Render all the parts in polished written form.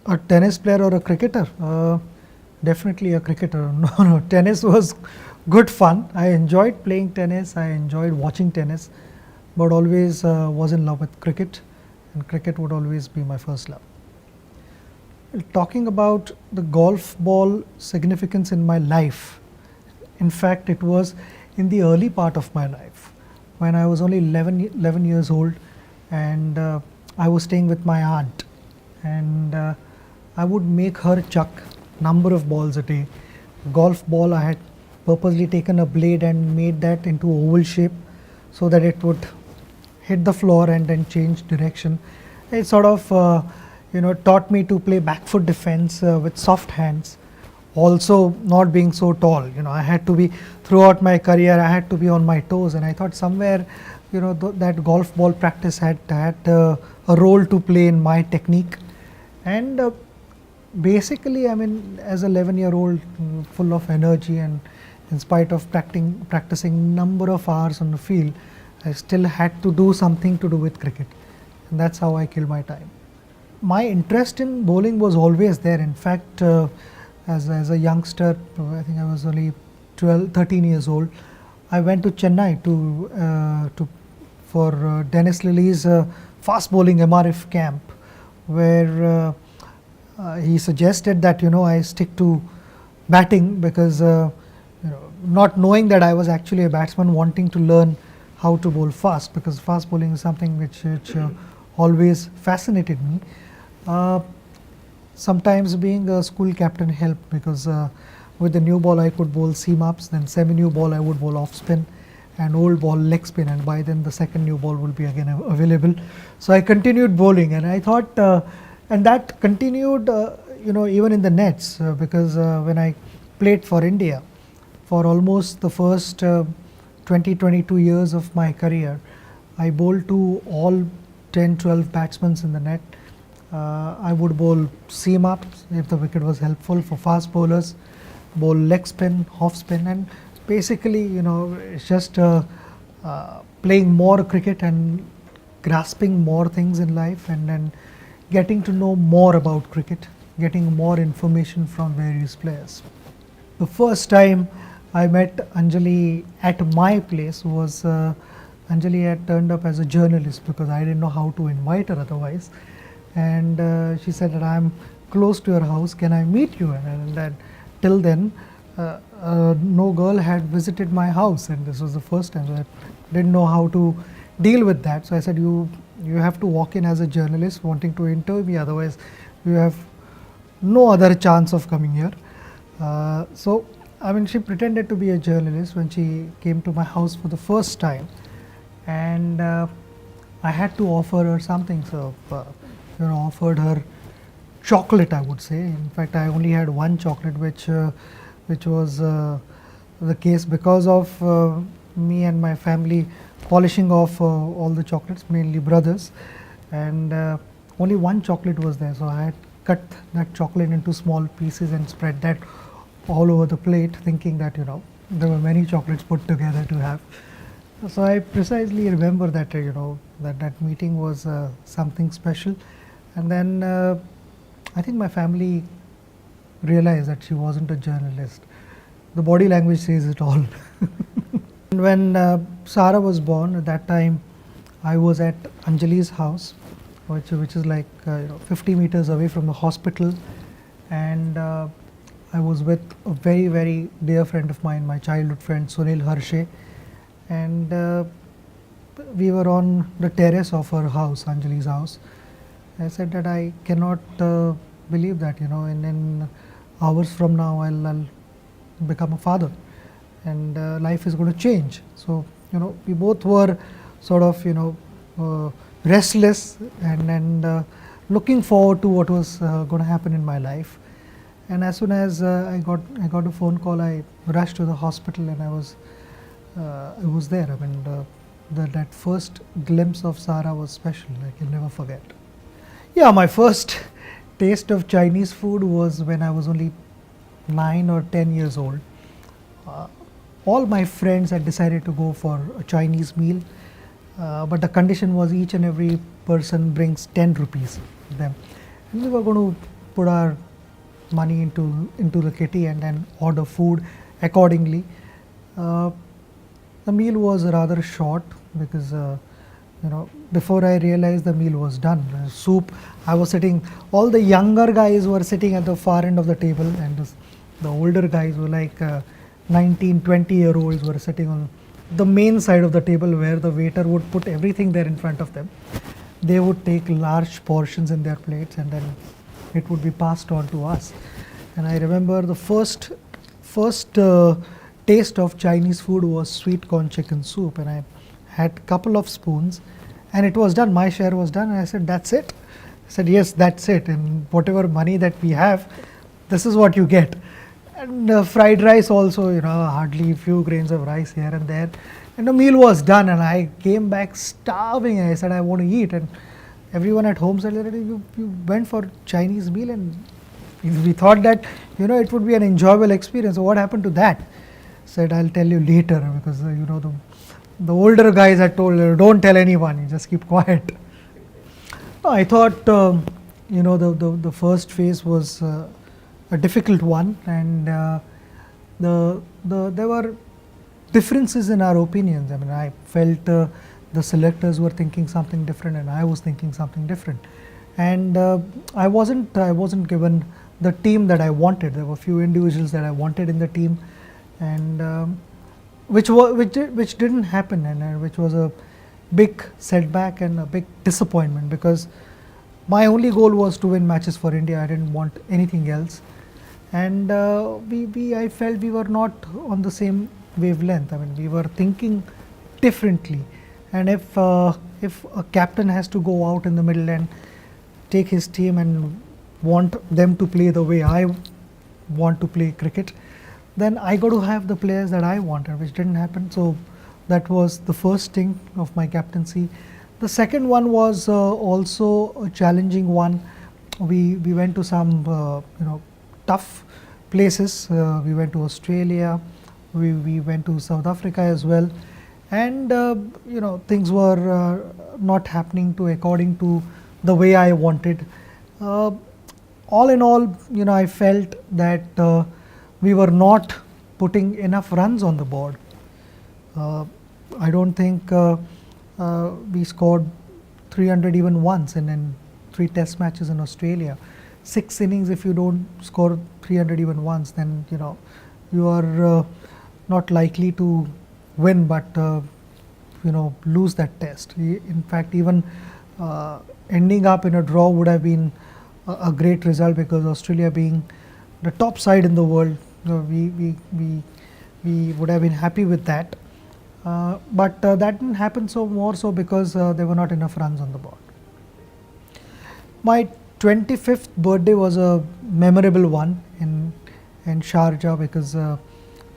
A tennis player or a cricketer? Definitely a cricketer. No, tennis was good fun. I enjoyed playing tennis. I enjoyed watching tennis, but always was in love with cricket, and cricket would always be my first love. Talking about the golf ball significance in my life, in fact, it was in the early part of my life when I was only 11 years old, and I was staying with my aunt, and I would make her chuck number of balls a day. Golf ball, I had purposely taken a blade and made that into oval shape so that it would hit the floor and then change direction. It sort of taught me to play back foot defense with soft hands. Also, not being so tall, I had to be throughout my career. I had to be on my toes, and I thought somewhere, that golf ball practice had a role to play in my technique. And basically, I mean, as 11-year-old, full of energy, and in spite of practicing number of hours on the field, I still had to do something to do with cricket, and that's how I killed my time. My interest in bowling was always there. In fact, as a youngster, I think I was only 13 years old. I went to Chennai for Dennis Lilly's fast bowling MRF camp, where he suggested that I stick to batting because not knowing that I was actually a batsman, wanting to learn how to bowl fast, because fast bowling is something which always fascinated me. Sometimes being a school captain helped, because with the new ball I could bowl seam ups, then semi-new ball I would bowl off spin, and old ball leg spin, and by then the second new ball will be again available. So I continued bowling, and I thought, and that continued, even in the nets, because when I played for India for almost the first 22 years of my career, I bowled to all 10-12 batsmen in the net. I would bowl seam ups if the wicket was helpful for fast bowlers, bowl leg spin, off spin, and basically, it's just playing more cricket and grasping more things in life, and then getting to know more about cricket, getting more information from various players. The first time I met Anjali at my place was Anjali had turned up as a journalist, because I didn't know how to invite her otherwise. And she said that I'm close to your house, can I meet you? And that till then, no girl had visited my house, and this was the first time, so I didn't know how to deal with that. So I said, you have to walk in as a journalist wanting to interview me, otherwise you have no other chance of coming here. So I mean, she pretended to be a journalist when she came to my house for the first time, and I had to offer her something. So offered her chocolate, I would say. In fact, I only had one chocolate, which was the case because of me and my family polishing off all the chocolates, mainly brothers, and only one chocolate was there. So I had cut that chocolate into small pieces and spread that all over the plate, thinking that there were many chocolates put together to have. So I precisely remember that that meeting was something special. And then I think my family realized that she wasn't a journalist. The body language says it all. And when Sarah was born, at that time I was at Anjali's house, which is like 50 meters away from the hospital, and I was with a very, very dear friend of mine, my childhood friend Sunil Harshe, and we were on the terrace of her house, Anjali's house. I said that I cannot believe that in hours from now I'll become a father, and life is going to change. So we both were sort of restless and looking forward to what was going to happen in my life. And as soon as I got a phone call, I rushed to the hospital, and I was there. I mean, that first glimpse of Sarah was special. I can never forget. Yeah, my first taste of Chinese food was when I was only 9 or 10 years old. All my friends had decided to go for a Chinese meal, but the condition was each and every person brings 10 rupees with them. And we were going to put our money into the kitty and then order food accordingly. Uh, the meal was rather short because before I realized the meal was done. Soup, I was sitting, all the younger guys were sitting at the far end of the table, and the older guys were like 19, 20-year olds were sitting on the main side of the table where the waiter would put everything there in front of them. They would take large portions in their plates and then it would be passed on to us. And I remember the first taste of Chinese food was sweet corn chicken soup, and I had a couple of spoons and it was done. My share was done and I said, that's it. I said, yes, that's it, and whatever money that we have, this is what you get. And fried rice also, hardly a few grains of rice here and there, and the meal was done and I came back starving. I said, I want to eat, and everyone at home said, you went for Chinese meal and we thought that it would be an enjoyable experience. So what happened to that? Said, I'll tell you later, because the older guys had told her, don't tell anyone, you just keep quiet. No, I thought the first phase was a difficult one, and there were differences in our opinions. I mean, I felt the selectors were thinking something different and I was thinking something different, and I wasn't given the team that I wanted. There were few individuals that I wanted in the team, and which didn't happen, and which was a big setback and a big disappointment, because my only goal was to win matches for India. I didn't want anything else, and I felt we were not on the same wavelength. I mean, we were thinking differently, and if a captain has to go out in the middle and take his team and want them to play the way I want to play cricket, then I got to have the players that I wanted, which didn't happen. So that was the first thing of my captaincy. The second one was also a challenging one. We went to some tough places. We went to Australia, we went to South Africa as well, and things were not happening according to the way I wanted. All in all, I felt that we were not putting enough runs on the board. I don't think we scored 300 even once in 3 test matches in Australia. 6 innings, if you don't score 300 even once, then you are not likely to win, but lose that test. In fact, even ending up in a draw would have been a great result, because Australia being the top side in the world, we would have been happy with that. But that didn't happen, so more so because there were not enough runs on the board. My 25th birthday was a memorable one in Sharjah, because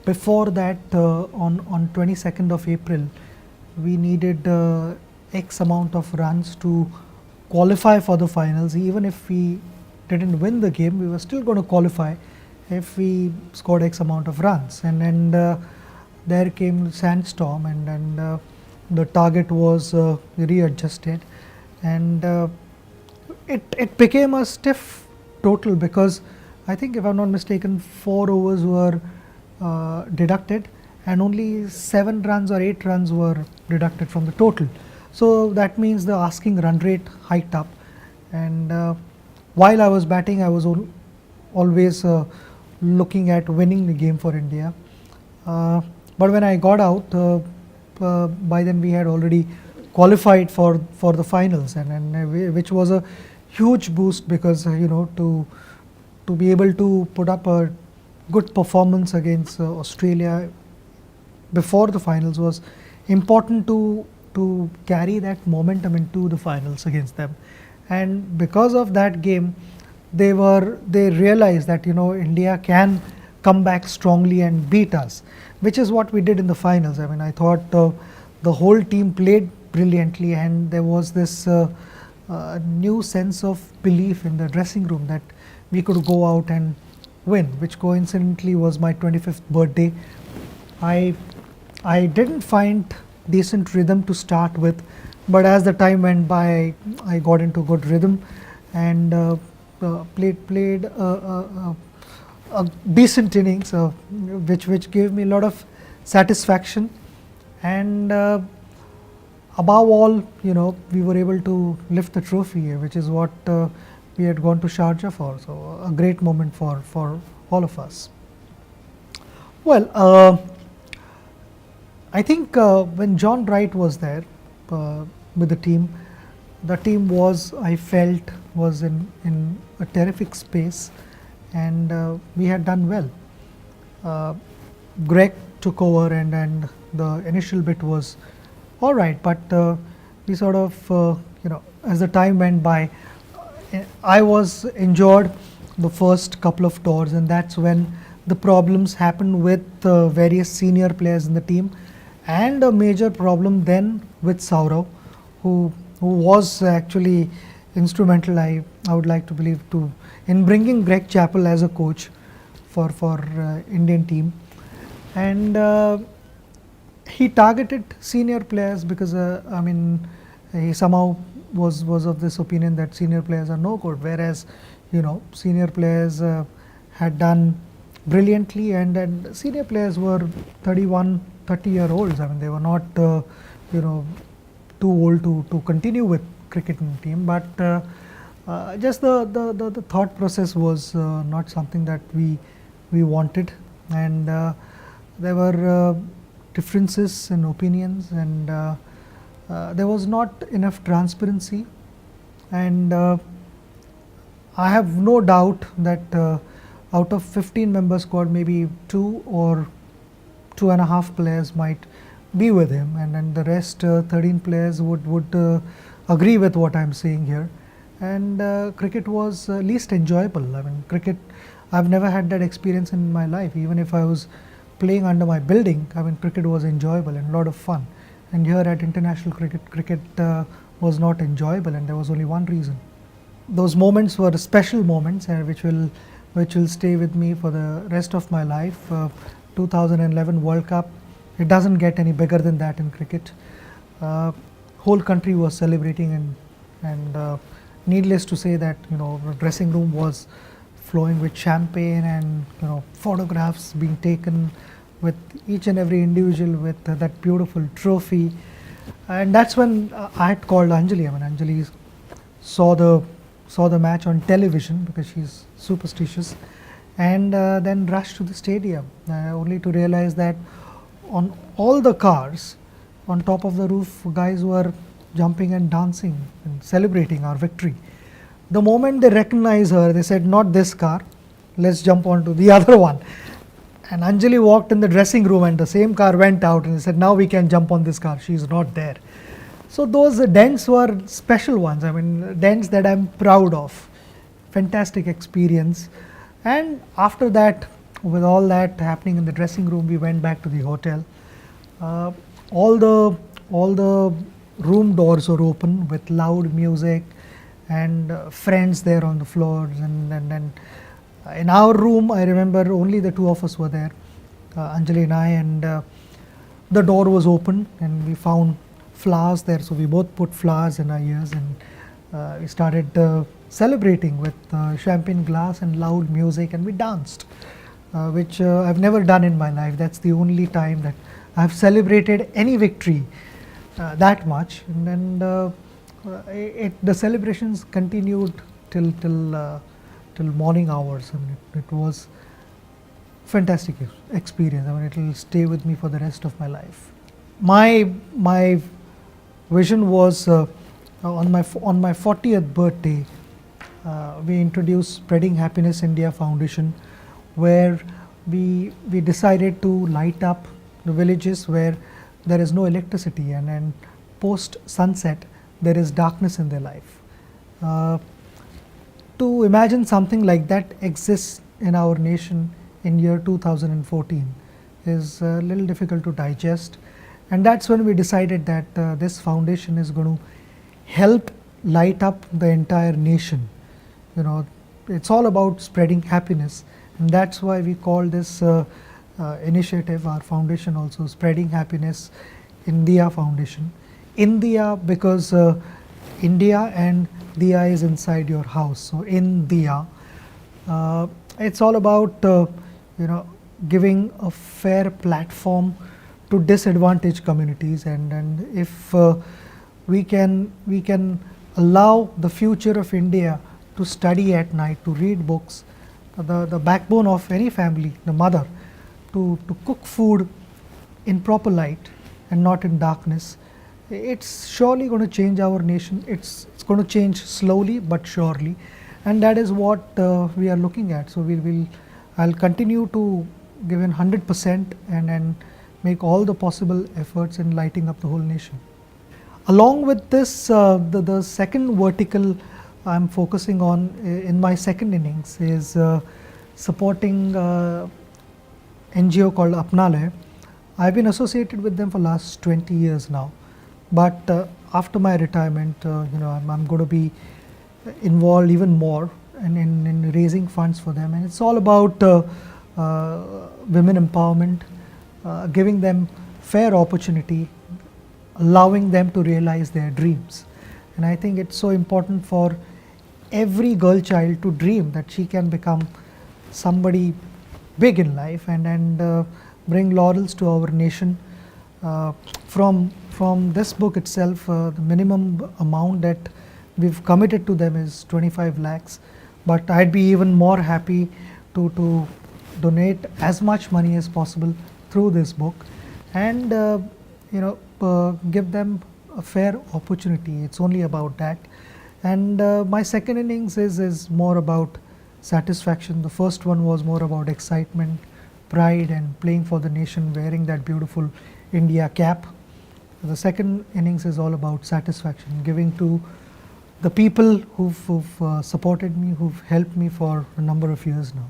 before that, on 22nd of April, we needed X amount of runs to qualify for the finals. Even if we didn't win the game, we were still going to qualify if we scored X amount of runs. And there came sandstorm, and the target was readjusted, and it became a stiff total, because I think, if I'm not mistaken, 4 overs were deducted and only 7 runs or 8 runs were deducted from the total. So that means the asking run rate hiked up, and while I was batting, I was always looking at winning the game for India. But when I got out, by then we had already qualified for the finals, and which was a huge boost, because to be able to put up a good performance against Australia before the finals was important to carry that momentum into the finals against them. And because of that game, they realized that India can come back strongly and beat us, which is what we did in the finals. I mean, I thought the whole team played brilliantly, and there was this new sense of belief in the dressing room that we could go out and win, which coincidentally was my 25th birthday. I didn't find decent rhythm to start with, but as the time went by, I got into good rhythm, and played a decent innings, which gave me a lot of satisfaction, and above all, we were able to lift the trophy, which is what we had gone to Sharjah for. So a great moment for all of us. Well, I think when John Wright was there with the team was, I felt, was in a terrific space, and we had done well. Greg took over, and the initial bit was all right, but we sort of, as the time went by, I was enjoyed the first couple of tours, and that's when the problems happened with various senior players in the team, and a major problem then with Saurav, who was actually instrumental, I would like to believe, in bringing Greg Chappell as a coach for Indian team, and he targeted senior players because he somehow was of this opinion that senior players are no good, whereas senior players had done brilliantly, and senior players were 30-year-olds. They were not too old to continue with cricket in the team, but just the thought process was not something that we wanted, and there were differences in opinions, and there was not enough transparency, and I have no doubt that out of 15 member squad, maybe 2 or 2.5 players might be with him, and then the rest 13 players would agree with what I am saying here, and cricket was least enjoyable. Cricket, I've never had that experience in my life. Even if I was playing under my building, cricket was enjoyable and a lot of fun, and here at international cricket was not enjoyable, and there was only one reason. Those moments were special moments, which will stay with me for the rest of my life. 2011 World Cup, it doesn't get any bigger than that in cricket. Whole country was celebrating, and needless to say that the dressing room was flowing with champagne, and photographs being taken with each and every individual with that beautiful trophy, and that's when I had called Anjali. Anjali saw the match on television because she's superstitious, and then rushed to the stadium, only to realize that on all the cars on top of the roof, guys were jumping and dancing and celebrating our victory. The moment they recognized her, they said, "Not this car, let's jump onto the other one." And Anjali walked in the dressing room, and the same car went out, and they said, "Now we can jump on this car, she's not there." So those dents were special ones, dents that I'm proud of. Fantastic experience. And after that, with all that happening in the dressing room, we went back to the hotel. All the room doors were open with loud music, and friends there on the floors, and in our room, I remember only the two of us were there, Anjali and I, and the door was open, and we found flowers there, so we both put flowers in our ears, and we started celebrating with champagne glass and loud music, and we danced, which I've never done in my life. That's the only time that I've celebrated any victory that much, and then the celebrations continued till morning hours. It was fantastic experience. It will stay with me for the rest of my life. My vision was on my 40th birthday, we introduced Spreading Happiness India Foundation, where we decided to light up the villages where there is no electricity, and post sunset there is darkness in their life. To imagine something like that exists in our nation in year 2014 is a little difficult to digest, and that's when we decided that this foundation is going to help light up the entire nation. It's all about spreading happiness, and that's why we call this initiative, our foundation also, Spreading Happiness India Foundation. India because India and Diya is inside your house. So in Diya, it's all about you know, giving a fair platform to disadvantaged communities, and if we can allow the future of India to study at night, to read books, the backbone of any family, the mother, to cook food in proper light and not in darkness, it's surely going to change our nation. It's going to change slowly but surely, and that is what we are looking at. So I'll continue to give in 100% and make all the possible efforts in lighting up the whole nation. Along with this, the second vertical I'm focusing on in my second innings is supporting NGO called Apnale. I've been associated with them for last 20 years now, but after my retirement, I'm going to be involved even more in raising funds for them, and it's all about women empowerment, giving them fair opportunity, allowing them to realize their dreams. And I think it's so important for every girl child to dream that she can become somebody big in life and bring laurels to our nation. From this book itself, the minimum amount that we've committed to them is 25 lakhs, but I'd be even more happy to donate as much money as possible through this book, and give them a fair opportunity. It's only about that. And my second innings is more about satisfaction. The first one was more about excitement, pride, and playing for the nation, wearing that beautiful India cap. The second innings is all about satisfaction, giving to the people who've supported me, who've helped me for a number of years now.